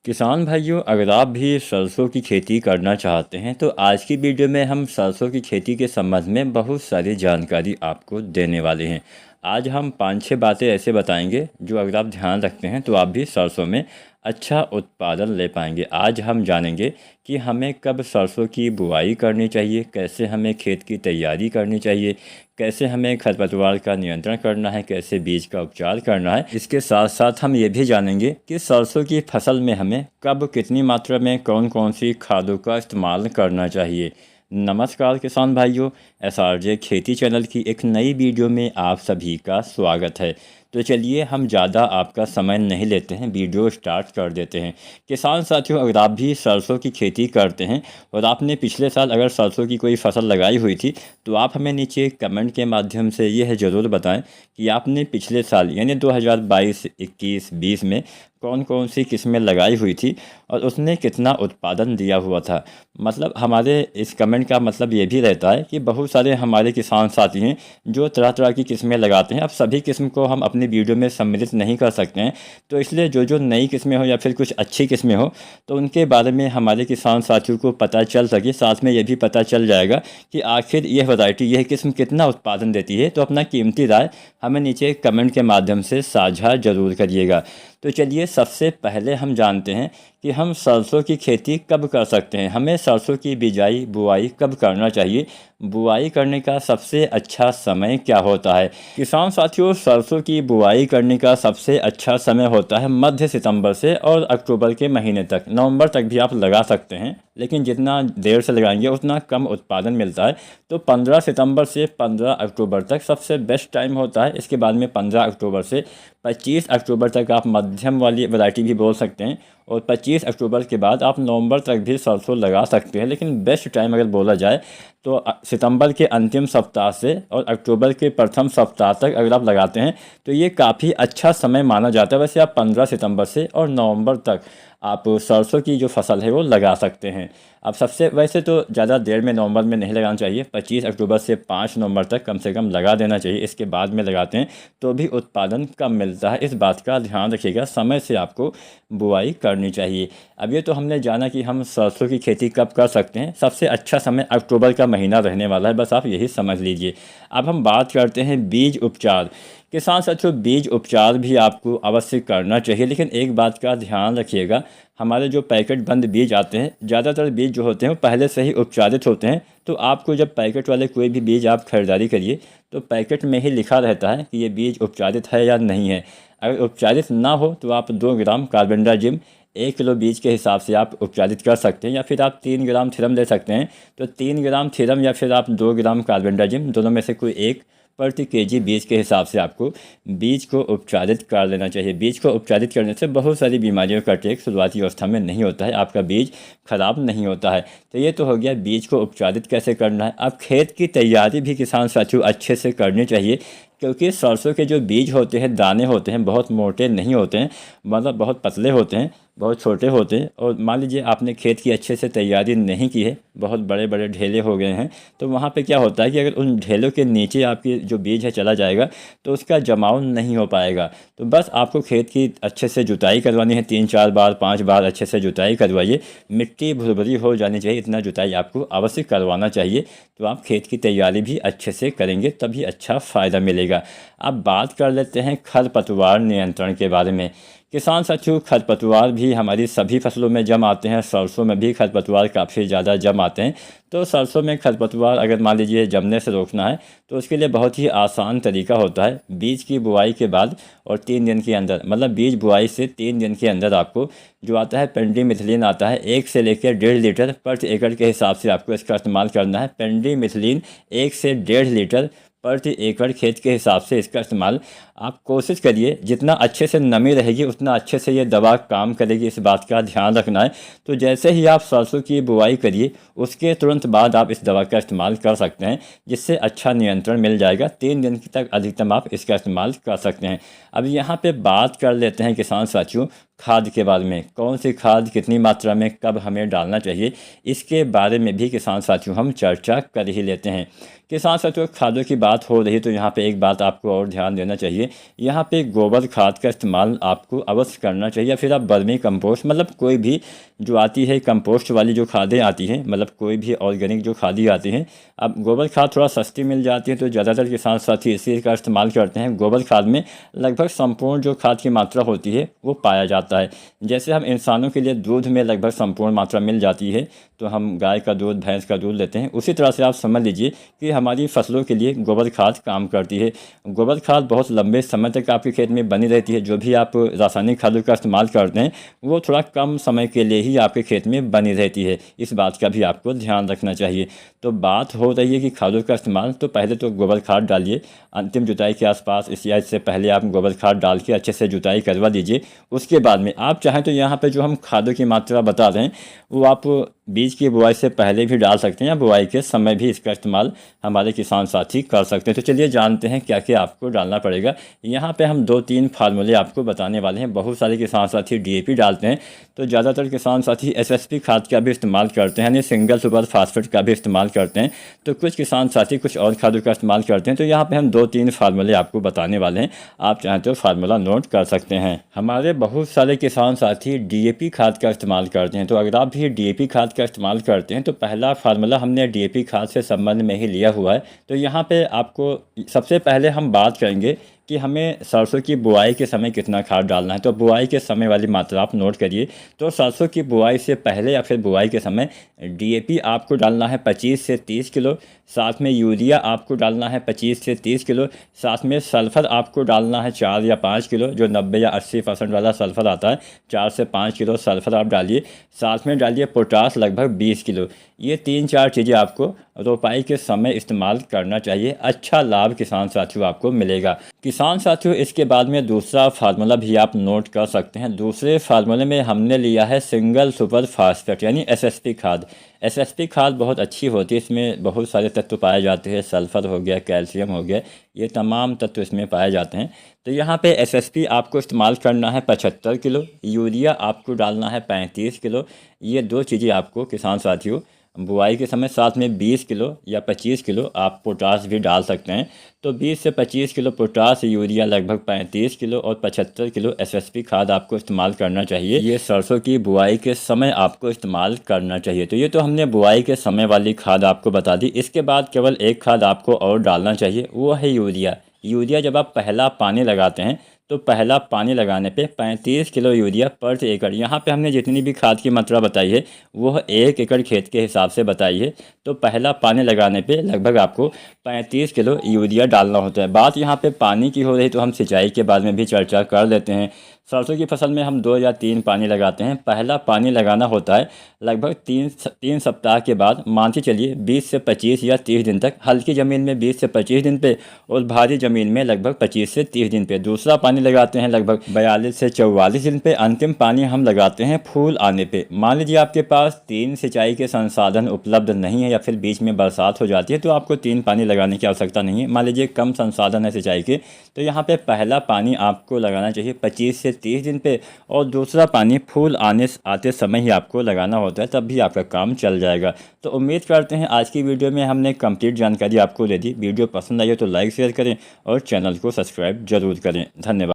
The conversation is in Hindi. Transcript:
किसान भाइयों, अगर आप भी सरसों की खेती करना चाहते हैं तो आज की वीडियो में हम सरसों की खेती के संबंध में बहुत सारी जानकारी आपको देने वाले हैं। आज हम 5-6 बातें ऐसे बताएंगे जो अगर आप ध्यान रखते हैं तो आप भी सरसों में अच्छा उत्पादन ले पाएंगे। आज हम जानेंगे कि हमें कब सरसों की बुआई करनी चाहिए, कैसे हमें खेत की तैयारी करनी चाहिए, कैसे हमें खरपतवार का नियंत्रण करना है, कैसे बीज का उपचार करना है। इसके साथ साथ हम ये भी जानेंगे कि सरसों की फसल में हमें कब कितनी मात्रा में कौन कौन सी खादों का इस्तेमाल करना चाहिए। नमस्कार किसान भाइयों, SRJ खेती चैनल की एक नई वीडियो में आप सभी का स्वागत है। तो चलिए हम ज़्यादा आपका समय नहीं लेते हैं, वीडियो स्टार्ट कर देते हैं। किसान साथियों, अगर आप भी सरसों की खेती करते हैं और आपने पिछले साल अगर सरसों की कोई फसल लगाई हुई थी तो आप हमें नीचे कमेंट के माध्यम से यह ज़रूर बताएं कि आपने पिछले साल यानी 2022, 21, 20 में कौन कौन सी किस्में लगाई हुई थी और उसने कितना उत्पादन दिया हुआ था। मतलब हमारे इस कमेंट का मतलब ये भी रहता है कि बहुत सारे हमारे किसान साथी हैं जो तरह तरह की किस्में लगाते हैं। अब सभी किस्म को हम अपनी वीडियो में सम्मिलित नहीं कर सकते हैं, तो इसलिए जो जो नई किस्में हो या फिर कुछ अच्छी किस्में हो तो उनके बारे में हमारे किसान साथियों को पता चल सके। साथ में ये भी पता चल जाएगा कि आखिर यह वैरायटी, यह किस्म कितना उत्पादन देती है। तो अपना कीमती राय हमें नीचे कमेंट के माध्यम से साझा जरूर करिएगा। तो चलिए सबसे पहले हम जानते हैं कि हम सरसों की खेती कब कर सकते हैं, हमें सरसों की बिजाई बुआई कब करना चाहिए, बुआई करने का सबसे अच्छा समय क्या होता है। किसान साथियों, सरसों की बुआई करने का सबसे अच्छा समय होता है मध्य सितंबर से और अक्टूबर के महीने तक। नवंबर तक भी आप लगा सकते हैं, लेकिन जितना देर से लगाएंगे उतना कम उत्पादन मिलता है। तो 15 सितंबर से 15 अक्टूबर तक सबसे बेस्ट टाइम होता है। इसके बाद में 15 अक्टूबर से 25 अक्टूबर तक आप मध्यम वाली वैरायटी भी बोल सकते हैं, और 25 अक्टूबर के बाद आप नवंबर तक भी सरसों लगा सकते हैं। लेकिन बेस्ट टाइम अगर बोला जाए तो सितंबर के अंतिम सप्ताह से और अक्टूबर के प्रथम सप्ताह तक अगर आप लगाते हैं तो ये काफ़ी अच्छा समय माना जाता है। वैसे आप 15 सितंबर से और नवंबर तक आप सरसों की जो फसल है वो लगा सकते हैं। अब सबसे वैसे तो ज़्यादा देर में नवंबर में नहीं लगाना चाहिए, 25 अक्टूबर से 5 नवंबर तक कम से कम लगा देना चाहिए। इसके बाद में लगाते हैं तो भी उत्पादन कम मिलता है। इस बात का ध्यान रखिएगा, समय से आपको बुआई करनी चाहिए। अब ये तो हमने जाना कि हम सरसों की खेती कब कर सकते हैं। सबसे अच्छा समय अक्टूबर का महीना रहने वाला है, बस आप यही समझ लीजिए। अब हम बात करते हैं बीज उपचार। किसान साथियों, बीज उपचार भी आपको अवश्य करना चाहिए, लेकिन एक बात का ध्यान रखिएगा, हमारे जो पैकेट बंद बीज आते हैं, ज़्यादातर बीज जो होते हैं वो पहले से ही उपचारित होते हैं। तो आपको जब पैकेट वाले कोई भी बीज आप खरीदारी करिए तो पैकेट में ही लिखा रहता है कि ये बीज उपचारित है या नहीं है। अगर उपचारित ना हो तो आप 2 ग्राम कार्बेंडाजिम 1 किलो बीज के हिसाब से आप उपचारित कर सकते हैं, या फिर आप 3 ग्राम थीरम ले सकते हैं। तो 3 ग्राम थीरम या फिर आप 2 ग्राम कार्बेंडाजिम, दोनों में से कोई एक प्रति केजी बीज के हिसाब से आपको बीज को उपचारित कर लेना चाहिए। बीज को उपचारित करने से बहुत सारी बीमारियों का टेक शुरुआती अवस्था में नहीं होता है, आपका बीज खराब नहीं होता है। तो ये तो हो गया बीज को उपचारित कैसे करना है। अब खेत की तैयारी भी किसान साथियों अच्छे से करनी चाहिए, क्योंकि सरसों के जो बीज होते हैं, दाने होते हैं, बहुत मोटे नहीं होते हैं, मतलब बहुत पतले होते हैं, बहुत छोटे होते हैं। और मान लीजिए आपने खेत की अच्छे से तैयारी नहीं की है, बहुत बड़े बड़े ढेले हो गए हैं, तो वहाँ पे क्या होता है कि अगर उन ढेलों के नीचे आपकी जो बीज है चला जाएगा तो उसका जमाव नहीं हो पाएगा। तो बस आपको खेत की अच्छे से जुताई करवानी है, 3-4 बार 5 बार अच्छे से जुताई करवाइए। मिट्टी भुरभुरी हो जानी चाहिए, इतना जुताई आपको अवश्य करवाना चाहिए। तो आप खेत की तैयारी भी अच्छे से करेंगे तभी अच्छा फ़ायदा मिलेगा। अब बात कर लेते हैं खरपतवार नियंत्रण के बारे में। किसान साथियों, खरपतवार भी हमारी सभी फसलों में जम आते हैं, सरसों में भी खरपतवार काफ़ी ज़्यादा जम आते हैं। तो सरसों में खरपतवार अगर मान लीजिए जमने से रोकना है तो उसके लिए बहुत ही आसान तरीका होता है। बीज की बुआई के बाद और 3 दिन के अंदर, मतलब बीज बुआई से 3 दिन के अंदर आपको जो आता है पेंडिमिथिलिन आता है, 1 से लेकर 1.5 लीटर प्रति एकड़ के हिसाब से आपको इसका इस्तेमाल करना है। पेंडिमिथिलिन 1 से 1.5 लीटर प्रति एकड़ खेत के हिसाब से इसका इस्तेमाल आप कोशिश करिए। जितना अच्छे से नमी रहेगी उतना अच्छे से ये दवा काम करेगी, इस बात का ध्यान रखना है। तो जैसे ही आप सरसों की बुआई करिए उसके तुरंत बाद आप इस दवा का इस्तेमाल कर सकते हैं, जिससे अच्छा नियंत्रण मिल जाएगा। 3 दिन तक अधिकतम आप इसका इस्तेमाल कर सकते हैं। अब यहाँ पे बात कर लेते हैं किसान साथियों खाद के बारे में। कौन सी खाद कितनी मात्रा में कब हमें डालना चाहिए, इसके बारे में भी किसान साथियों हम चर्चा कर ही लेते हैं। किसान साथियों खादों की बात हो रही तो यहाँ पे एक बात आपको और ध्यान देना चाहिए। यहाँ पे गोबर खाद का इस्तेमाल आपको अवश्य करना चाहिए, या फिर आप वर्मी कंपोस्ट मतलब कोई भी जो आती है कंपोस्ट वाली जो खादें आती हैं, मतलब कोई भी ऑर्गेनिक जो खादी आती हैं। अब गोबर खाद थोड़ा सस्ती मिल जाती है तो ज़्यादातर किसान साथी इसी का इस्तेमाल करते हैं। गोबर खाद में लगभग संपूर्ण जो खाद की मात्रा होती है वो पाया जाता है। जैसे हम इंसानों के लिए दूध में लगभग संपूर्ण मात्रा मिल जाती है, तो हम गाय का दूध भैंस का दूध लेते हैं, उसी तरह से आप समझ लीजिए कि हमारी फसलों के लिए गोबर खाद काम करती है। गोबर खाद बहुत लंबे समय तक आपके खेत में बनी रहती है। जो भी आप रासायनिक खादों का इस्तेमाल करते हैं वो थोड़ा कम समय के लिए ही आपके खेत में बनी रहती है, इस बात का भी आपको ध्यान रखना चाहिए। तो बात हो रही है कि खादों का इस्तेमाल, तो पहले तो गोबर खाद डालिए अंतिम जुताई के आसपास, इससे पहले आप गोबर खाद डाल के अच्छे से जुताई करवा दीजिए। उसके बाद में आप चाहें तो यहाँ पे जो हम खादों की मात्रा बता रहे हैं वो आप बीज की बुआई से पहले भी डाल सकते हैं या बुआई के समय भी इसका इस्तेमाल हमारे किसान साथी कर सकते हैं। तो चलिए जानते हैं क्या क्या आपको डालना पड़ेगा। यहाँ पे हम 2-3 फार्मूले आपको बताने वाले हैं। बहुत सारे किसान साथी DAP डालते हैं, तो ज़्यादातर किसान साथी SSP खाद का भी इस्तेमाल करते हैं, यानी सिंगल सुपर फास्फेट का भी इस्तेमाल करते हैं। तो कुछ किसान साथी कुछ और खादों का इस्तेमाल करते हैं। तो यहाँ पर हम 2-3 फार्मूले आपको बताने वाले हैं, आप चाहें तो फार्मूला नोट कर सकते हैं। हमारे बहुत सारे किसान साथी DAP खाद का इस्तेमाल करते हैं, तो अगर आप भी DAP खाद का इस्तेमाल करते हैं तो पहला फार्मूला हमने DAP खाद से संबंध में ही लिया हुआ है। तो यहाँ पे आपको सबसे पहले हम बात करेंगे कि हमें सरसों की बुआई के समय कितना खाद डालना है। तो बुआई के समय वाली मात्रा आप नोट करिए। तो सरसों की बुआई से पहले या फिर बुआई के समय DAP आपको डालना है 25 से 30 किलो, साथ में यूरिया आपको डालना है 25 से 30 किलो, साथ में सल्फ़र आपको डालना है 4 या 5 किलो, जो 90 या 80% वाला सल्फ़र आता है 4 से 5 किलो सल्फ़र आप डालिए। साथ में डालिए पोटास लगभग 20 किलो। ये 3-4 चीज़ें आपको रोपाई के समय इस्तेमाल करना चाहिए। अच्छा लाभ किसान साथियों आपको मिलेगा। किसान साथियों इसके बाद में दूसरा फार्मूला भी आप नोट कर सकते हैं। दूसरे फार्मूले में हमने लिया है सिंगल सुपर फास्फेट यानी SSP खाद। SSP खाद बहुत अच्छी होती है, इसमें बहुत सारे तत्व पाए जाते हैं। सल्फ़र हो गया, कैल्शियम हो गया, ये तमाम तत्व इसमें पाए जाते हैं। तो यहाँ पे SSP आपको इस्तेमाल करना है 75 किलो, यूरिया आपको डालना है 35 किलो। ये 2 चीज़ें आपको किसान साथियों बुआई के समय, साथ में 20 किलो या 25 किलो आप पोटास भी डाल सकते हैं। तो 20 से 25 किलो पोटास, यूरिया लगभग 35 किलो और 75 किलो SSP खाद आपको इस्तेमाल करना चाहिए। ये सरसों की बुआई के समय आपको इस्तेमाल करना चाहिए। तो ये तो हमने बुआई के समय वाली खाद आपको बता दी। इसके बाद केवल एक खाद आपको और डालना चाहिए, वो है यूरिया। यूरिया जब आप पहला पानी लगाते हैं तो पहला पानी लगाने पे 35 किलो यूरिया पर एकड़, यहाँ पे हमने जितनी भी खाद की मात्रा बताई है वो 1 एकड़ खेत के हिसाब से बताई है। तो पहला पानी लगाने पे लगभग आपको 35 किलो यूरिया डालना होता है। बात यहाँ पे पानी की हो रही तो हम सिंचाई के बारे में भी चर्चा कर लेते हैं। सरसों की फसल में हम 2 या 3 पानी लगाते हैं। पहला पानी लगाना होता है लगभग 3 सप्ताह के बाद, मान के चलिए 20 से 25 या 30 दिन तक। हल्की ज़मीन में 20 से 25 दिन पे और भारी ज़मीन में लगभग 25 से 30 दिन पे। दूसरा पानी लगाते हैं लगभग 42 से 44 दिन पे। अंतिम पानी हम लगाते हैं फूल आने पे। मान लीजिए आपके पास 3 सिंचाई के संसाधन उपलब्ध नहीं है या फिर बीच में बरसात हो जाती है तो आपको 3 पानी लगाने की आवश्यकता नहीं है। मान लीजिए कम संसाधन है सिंचाई के, तो यहाँ पे पहला पानी आपको लगाना चाहिए 25 से 30 दिन पे और दूसरा पानी फूल आते समय ही आपको लगाना होता है, तब भी आपका काम चल जाएगा। तो उम्मीद करते हैं आज की वीडियो में हमने कंप्लीट जानकारी आपको दे दी। वीडियो पसंद आई हो तो लाइक शेयर करें और चैनल को सब्सक्राइब जरूर करें। धन्यवाद।